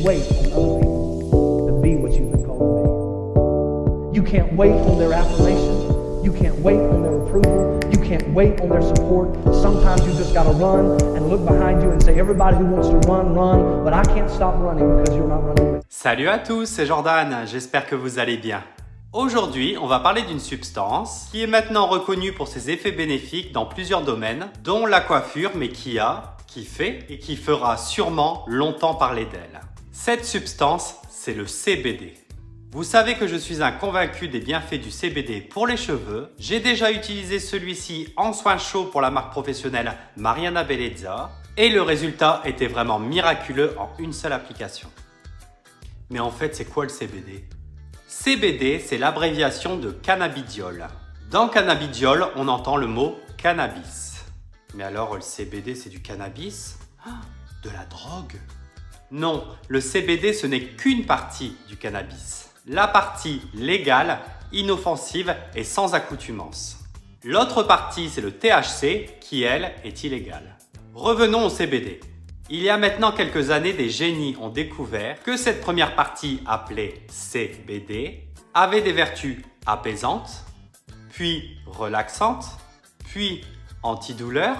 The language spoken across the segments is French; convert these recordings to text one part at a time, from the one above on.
wait on other people to be what you've been called to be. You can't wait on their affirmation. You can't wait on their approval. You can't wait on their support. Sometimes you just got to run and look behind you and say, everybody who wants to run, run, but I can't stop running because you're not running with me. Salut à tous, c'est Jordan, j'espère que vous allez bien. Aujourd'hui, on va parler d'une substance qui est maintenant reconnue pour ses effets bénéfiques dans plusieurs domaines, dont la coiffure, mais qui fait et qui fera sûrement longtemps parler d'elle. Cette substance, c'est le CBD. Vous savez que je suis un convaincu des bienfaits du CBD pour les cheveux. J'ai déjà utilisé celui-ci en soins chauds pour la marque professionnelle Mariana Bellezza et le résultat était vraiment miraculeux en une seule application. Mais en fait, c'est quoi le CBD ? CBD, c'est l'abréviation de cannabidiol. Dans cannabidiol, on entend le mot cannabis. Mais alors, le CBD, c'est du cannabis ? De la drogue ? Non, le CBD, ce n'est qu'une partie du cannabis. La partie légale, inoffensive et sans accoutumance. L'autre partie, c'est le THC, qui, elle, est illégale. Revenons au CBD. Il y a maintenant quelques années, des génies ont découvert que cette première partie, appelée CBD, avait des vertus apaisantes, puis relaxantes, puis antidouleurs,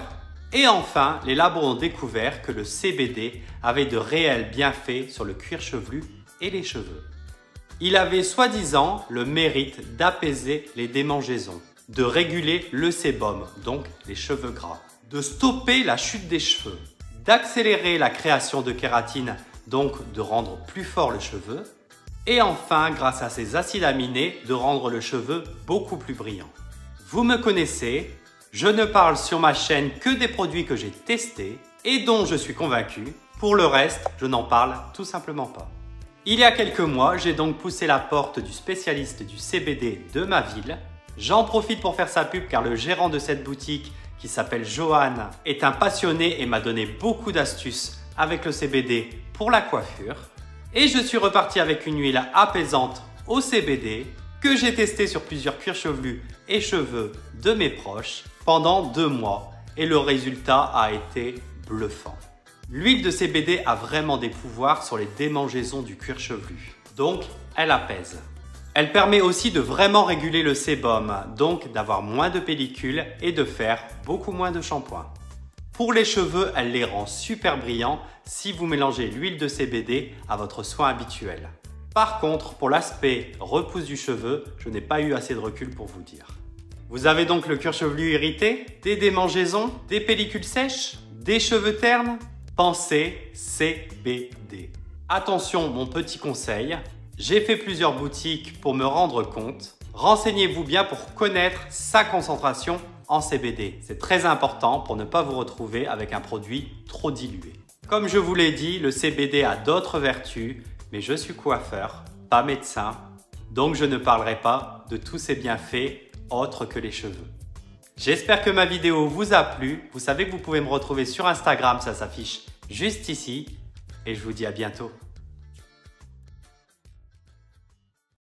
et enfin, les labos ont découvert que le CBD avait de réels bienfaits sur le cuir chevelu et les cheveux. Il avait soi-disant le mérite d'apaiser les démangeaisons, de réguler le sébum, donc les cheveux gras, de stopper la chute des cheveux, d'accélérer la création de kératine, donc de rendre plus fort le cheveu, et enfin, grâce à ces acides aminés, de rendre le cheveu beaucoup plus brillant. Vous me connaissez, je ne parle sur ma chaîne que des produits que j'ai testés et dont je suis convaincu. Pour le reste, je n'en parle tout simplement pas. Il y a quelques mois, j'ai donc poussé la porte du spécialiste du CBD de ma ville. J'en profite pour faire sa pub car le gérant de cette boutique, qui s'appelle Johan, est un passionné et m'a donné beaucoup d'astuces avec le CBD pour la coiffure. Et je suis reparti avec une huile apaisante au CBD que j'ai testée sur plusieurs cuirs chevelus et cheveux de mes proches pendant 2 mois et le résultat a été bluffant. L'huile de CBD a vraiment des pouvoirs sur les démangeaisons du cuir chevelu, donc elle apaise. Elle permet aussi de vraiment réguler le sébum, donc d'avoir moins de pellicules et de faire beaucoup moins de shampoing. Pour les cheveux, elle les rend super brillants si vous mélangez l'huile de CBD à votre soin habituel. Par contre, pour l'aspect repousse du cheveu, je n'ai pas eu assez de recul pour vous dire. Vous avez donc le cuir chevelu irrité, des démangeaisons, des pellicules sèches, des cheveux ternes ? Pensez CBD. Attention, mon petit conseil, j'ai fait plusieurs boutiques pour me rendre compte. Renseignez-vous bien pour connaître sa concentration en CBD. C'est très important pour ne pas vous retrouver avec un produit trop dilué. Comme je vous l'ai dit, le CBD a d'autres vertus, mais je suis coiffeur, pas médecin, donc je ne parlerai pas de tous ses bienfaits autres que les cheveux. J'espère que ma vidéo vous a plu. Vous savez que vous pouvez me retrouver sur Instagram, ça s'affiche juste ici. Et je vous dis à bientôt.